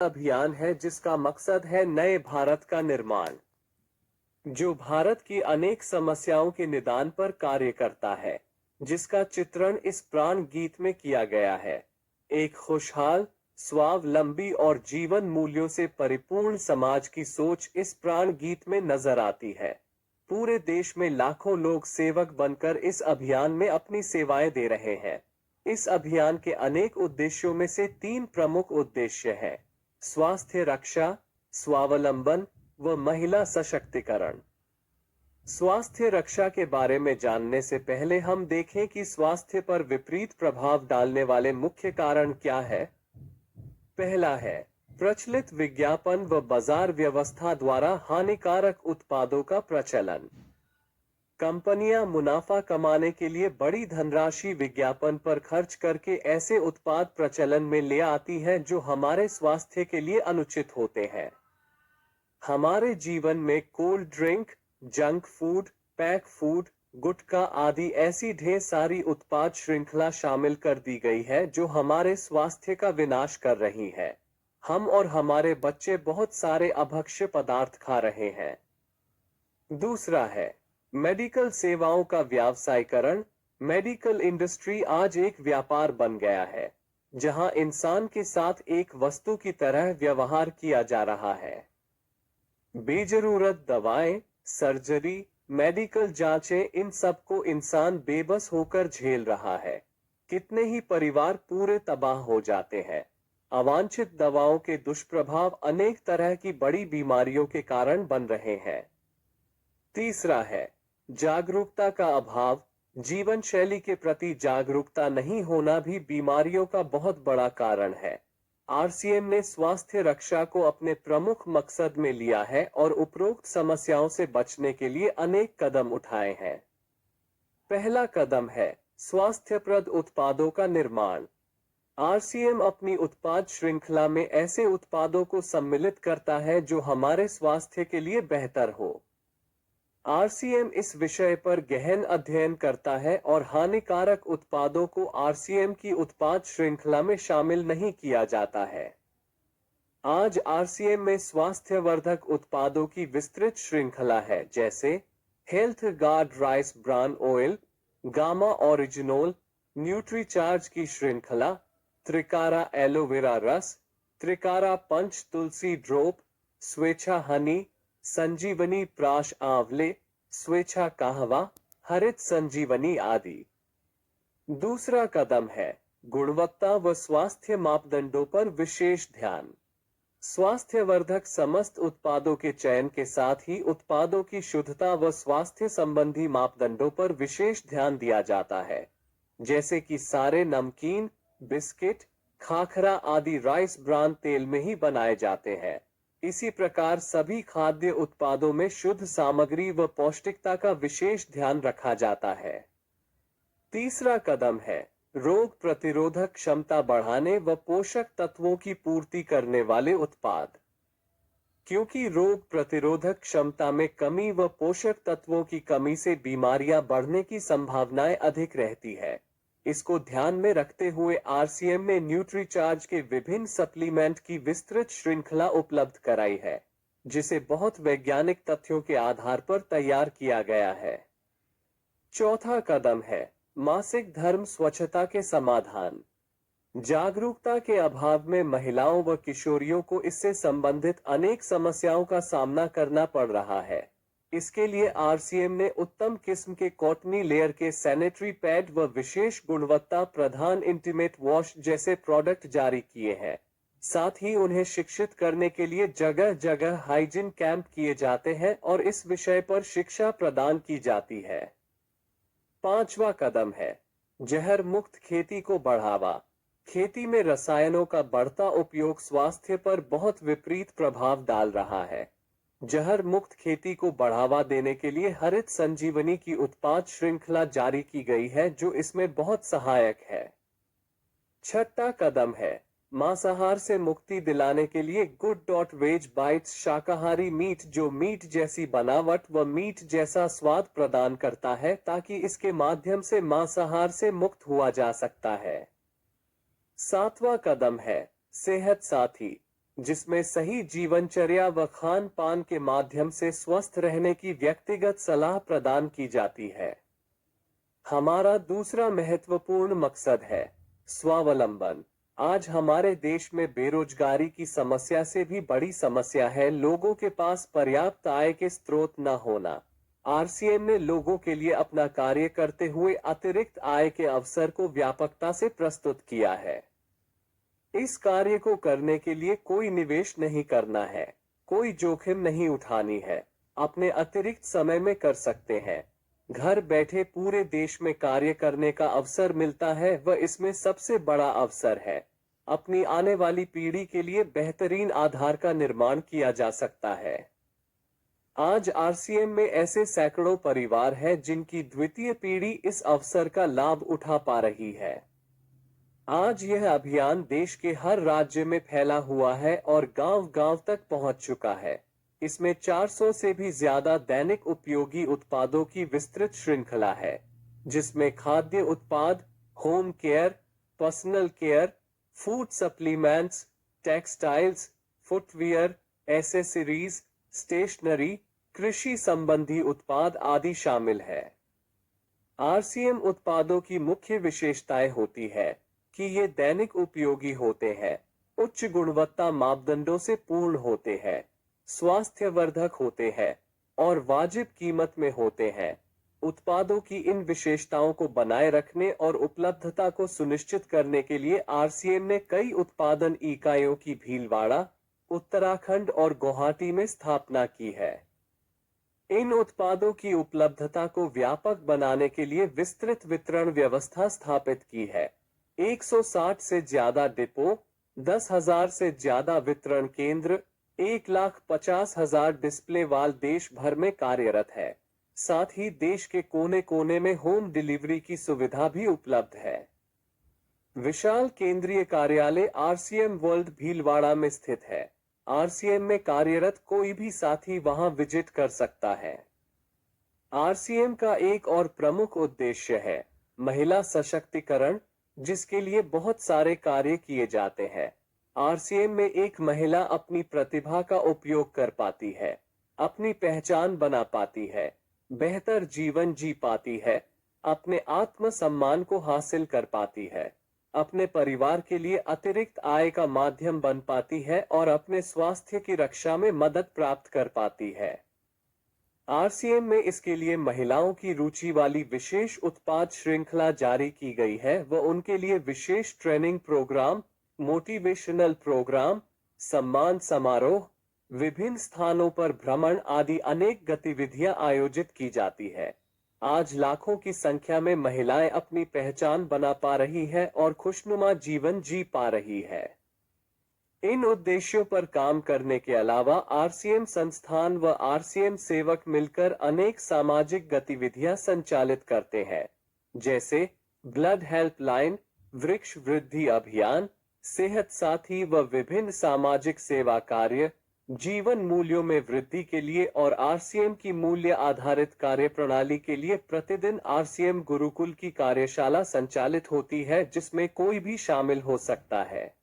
अभियान है जिसका मकसद है नए भारत का निर्माण, जो भारत की अनेक समस्याओं के निदान पर कार्य करता है, जिसका चित्रण इस प्राण गीत में किया गया है। एक खुशहाल, स्वावलंबी और जीवन मूल्यों से परिपूर्ण समाज की सोच इस प्राण गीत में नजर आती है। पूरे देश में लाखों लोग सेवक बनकर इस अभियान में अपनी सेवाएं दे रहे हैं। इस अभियान के अनेक उद्देश्यों में से 3 प्रमुख उद्देश्य हैं: स्वास्थ्य रक्षा, स्वावलंबन व महिला सशक्तिकरण। स्वास्थ्य रक्षा के बारे में जानने से पहले हम देखें कि स्वास्थ्य पर विपरीत प्रभाव डालने वाले मुख्य कारण क्या है। पहला है प्रचलित विज्ञापन व बाजार व्यवस्था द्वारा हानिकारक उत्पादों का प्रचलन। कंपनियां मुनाफा कमाने के लिए बड़ी धनराशि विज्ञापन पर खर्च करके ऐसे उत्पाद प्रचलन में ले आती है जो हमारे स्वास्थ्य के लिए अनुचित होते हैं। हमारे जीवन में cold drink, junk food, pack food, gutkha आदि ऐसी ढेर सारी उत्पाद श्रृंखला शामिल कर दी गई है जो हमारे स्वास्थ्य का विनाश कर रही है। हम और हमारे बच्चे बहुत सारे अभक्ष्य पदार्थ खा रहे हैं। दूसरा है मेडिकल सेवाओं का व्यावसायीकरण। मेडिकल इंडस्ट्री आज एक व्यापार बन गया है, जहां इंसान के साथ एक वस्तु की तरह व्यवहार किया जा रहा है। बेजरूरत दवाएं, सर्जरी, मेडिकल जांचें, इन सब को इंसान बेबस होकर झेल रहा है। कितने ही परिवार पूरे तबाह हो जाते हैं। अवांछित दवाओं के दुष्प्रभाव अनेक तरह की बड़ी बीमारियों के कारण बन रहे हैं। तीसरा है जागरूकता का अभाव। जीवन शैली के प्रति जागरूकता नहीं होना भी बीमारियों का बहुत बड़ा कारण है। आरसीएम ने स्वास्थ्य रक्षा को अपने प्रमुख मकसद में लिया है और उपरोक्त समस्याओं से बचने के लिए अनेक कदम उठाए हैं। पहला कदम है स्वास्थ्यप्रद उत्पादों का निर्माण। आरसीएम अपनी उत्पाद श्रृंखला में ऐसे उत्पादों को सम्मिलित करता है जो हमारे स्वास्थ्य के लिए बेहतर हो। आरसीएम इस विषय पर गहन अध्ययन करता है और हानिकारक उत्पादों को आरसीएम की उत्पाद श्रृंखला में शामिल नहीं किया जाता है। आज आरसीएम में स्वास्थ्यवर्धक उत्पादों की विस्तृत श्रृंखला है, जैसे health guard rice bran oil, gamma oryzanol, Nutricharge की श्रृंखला, त्रिकारा एलोवेरा रस, त्रिकारा पंच तुलसी ड्रॉप, स्वेच्छा हनी, संजीवनी प्राश आंवले, स्वेच्छा कहवा, हरित संजीवनी आदि। दूसरा कदम है गुणवत्ता व स्वास्थ्य मापदंडों पर विशेष ध्यान। स्वास्थ्यवर्धक समस्त उत्पादों के चयन के साथ ही उत्पादों की शुद्धता व स्वास्थ्य संबंधी मापदंडों पर विशेष ध्यान दिया जाता है, जैसे कि सारे नमकीन, बिस्किट, खाखरा आदि राइस ब्रान तेल में ही बनाए जाते हैं। इसी प्रकार सभी खाद्य उत्पादों में शुद्ध सामग्री व पौष्टिकता का विशेष ध्यान रखा जाता है। तीसरा कदम है रोग प्रतिरोधक क्षमता बढ़ाने व पोषक तत्वों की पूर्ति करने वाले उत्पाद। क्योंकि रोग प्रतिरोधक क्षमता में कमी व पोषक तत्वों की कमी से बीमारियां बढ़ने की संभावनाएं अधिक रहती है, इसको ध्यान में रखते हुए आरसीएम ने न्यूट्रीचार्ज के विभिन्न सप्लीमेंट की विस्तृत श्रृंखला उपलब्ध कराई है, जिसे बहुत वैज्ञानिक तथ्यों के आधार पर तैयार किया गया है। चौथा कदम है मासिक धर्म स्वच्छता के समाधान। जागरूकता के अभाव में महिलाओं व किशोरियों को इससे संबंधित अनेक समस्याओं का सामना करना पड़ रहा है। इसके लिए आरसीएम ने उत्तम किस्म के कॉटनी लेयर के सैनिटरी पैड व विशेष गुणवत्ता प्रधान इंटीमेट वॉश जैसे प्रोडक्ट जारी किए हैं। साथ ही उन्हें शिक्षित करने के लिए जगह जगह हाइजीन कैंप किए जाते हैं और इस विषय पर शिक्षा प्रदान की जाती है। पांचवा कदम है जहर मुक्त खेती को बढ़ावा। खेती में रसायनों का बढ़ता उपयोग स्वास्थ्य पर बहुत विपरीत प्रभाव डाल रहा है। जहर मुक्त खेती को बढ़ावा देने के लिए हरित संजीवनी की उत्पाद श्रृंखला जारी की गई है, जो इसमें बहुत सहायक है। छठा कदम है मांसाहार से मुक्ति दिलाने के लिए गुड.वेज बाइट्स शाकाहारी मीट, जो मीट जैसी बनावट व मीट जैसा स्वाद प्रदान करता है, ताकि इसके माध्यम से मांसाहार से मुक्त हुआ जा सकता है। सातवां कदम है सेहत साथी। जिसमें सही जीवनचर्या व खान पान के माध्यम से स्वस्थ रहने की व्यक्तिगत सलाह प्रदान की जाती है। हमारा दूसरा महत्वपूर्ण मकसद है स्वावलंबन। आज हमारे देश में बेरोजगारी की समस्या से भी बड़ी समस्या है लोगों के पास पर्याप्त आय के स्रोत न होना। आरसीएम ने लोगों के लिए अपना कार्य करते हुए अतिरिक्त आय के अवसर को व्यापकता से प्रस्तुत किया है। इस कार्य को करने के लिए कोई निवेश नहीं करना है, कोई जोखिम नहीं उठानी है, अपने अतिरिक्त समय में कर सकते हैं। घर बैठे पूरे देश में कार्य करने का अवसर मिलता है व इसमें सबसे बड़ा अवसर है अपनी आने वाली पीढ़ी के लिए बेहतरीन आधार का निर्माण किया जा सकता है। आज आरसीएम में ऐसे सैकड़ों परिवार हैं जिनकी द्वितीय पीढ़ी इस अवसर का लाभ उठा पा रही है। आज यह अभियान देश के हर राज्य में फैला हुआ है और गांव-गांव तक पहुंच चुका है। इसमें 400 से भी ज्यादा दैनिक उपयोगी उत्पादों की विस्तृत श्रृंखला है, जिसमें खाद्य उत्पाद, home care, personal care, food supplements, textiles, footwear, accessories, stationery, कृषि संबंधी उत्पाद आदि शामिल है। आरसीएम उत्पादों की मुख्य विशेषताएं होती है कि ये दैनिक उपयोगी होते हैं, उच्च गुणवत्ता मापदंडों से पूर्ण होते हैं, स्वास्थ्यवर्धक होते हैं और वाजिब कीमत में होते हैं। उत्पादों की इन विशेषताओं को बनाए रखने और उपलब्धता को सुनिश्चित करने के लिए आरसीएम ने कई उत्पादन इकाइयों की भीलवाड़ा, उत्तराखंड और गुवाहाटी में स्थापना की है। इन उत्पादों की उपलब्धता को व्यापक बनाने के लिए विस्तृत वितरण व्यवस्था स्थापित की है। 160 से ज्यादा डिपो, 10,000 से ज्यादा वितरण केंद्र, 1,50,000 डिस्प्ले वाल देश भर में कार्यरत है। साथ ही देश के कोने-कोने में होम डिलीवरी की सुविधा भी उपलब्ध है। विशाल केंद्रीय कार्यालय आरसीएम वर्ल्ड भीलवाड़ा में स्थित है। आरसीएम में कार्यरत कोई भी साथी वहां विजिट कर सकता है। आरसीएम का एक और प्रमुख उद्देश्य है महिला सशक्तिकरण, जिसके लिए बहुत सारे कार्य किए जाते हैं। आरसीएम में एक महिला अपनी प्रतिभा का उपयोग कर पाती है, अपनी पहचान बना पाती है, बेहतर जीवन जी पाती है, अपने आत्मसम्मान को हासिल कर पाती है, अपने परिवार के लिए अतिरिक्त आय का माध्यम बन पाती है और अपने स्वास्थ्य की रक्षा में मदद प्राप्त कर पाती है। आरसीएम में इसके लिए महिलाओं की रुचि वाली विशेष उत्पाद श्रृंखला जारी की गई है व उनके लिए विशेष ट्रेनिंग प्रोग्राम, मोटिवेशनल प्रोग्राम, सम्मान समारोह, विभिन्न स्थानों पर भ्रमण आदि अनेक गतिविधियां आयोजित की जाती है। आज लाखों की संख्या में महिलाएं अपनी पहचान बना पा रही है और खुशनुमा जीवन जी पा रही है। इन उद्देश्यों पर काम करने के अलावा आरसीएम संस्थान व आरसीएम सेवक मिलकर अनेक सामाजिक गतिविधियां संचालित करते हैं, जैसे ब्लड हेल्पलाइन, वृक्ष वृद्धि अभियान, सेहत साथी व विभिन्न सामाजिक सेवा कार्य, जीवन मूल्यों में वृद्धि के लिए और आरसीएम की मूल्य आधारित कार्य प्रणाली के लिए प्रतिदिन आरसीएम गुरुकुल की कार्यशाला संचालित होती है, जिसमें कोई भी शामिल हो सकता है।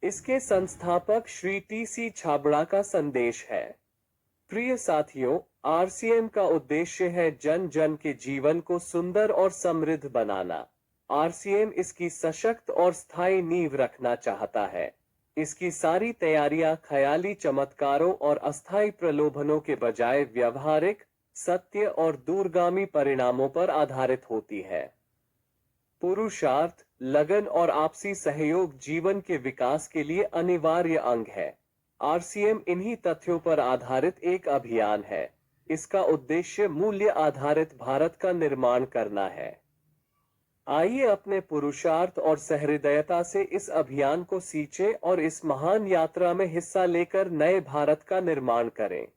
इसके संस्थापक श्री टी.सी. छाबड़ा का संदेश है। प्रिय साथियों, आरसीएम का उद्देश्य है जन जन के जीवन को सुंदर और समृद्ध बनाना। आरसीएम इसकी सशक्त और स्थायी नींव रखना चाहता है। इसकी सारी तैयारियां ख्याली चमत्कारों और अस्थायी प्रलोभनों के बजाय व्यवहारिक, सत्य और दूरगामी परिणामों पर आधारित होती है। पुरुषार्थ, लगन और आपसी सहयोग जीवन के विकास के लिए अनिवार्य अंग है। आरसीएम इन्हीं तथ्यों पर आधारित एक अभियान है। इसका उद्देश्य मूल्य आधारित भारत का निर्माण करना है। आइए अपने पुरुषार्थ और सहृदयता से इस अभियान को सींचें और इस महान यात्रा में हिस्सा लेकर नए भारत का निर्माण करें।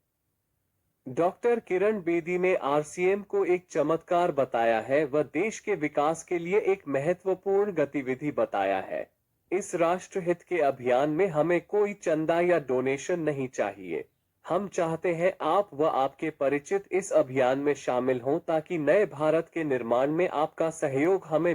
डॉक्टर किरण बेदी ने आरसीएम को एक चमत्कार बताया है व देश के विकास के लिए एक महत्वपूर्ण गतिविधि बताया है। इस राष्ट्रहित के अभियान में हमें कोई चंदा या डोनेशन नहीं चाहिए। हम चाहते हैं आप व आपके परिचित इस अभियान में शामिल हों ताकि नए भारत के निर्माण में आपका सहयोग हमें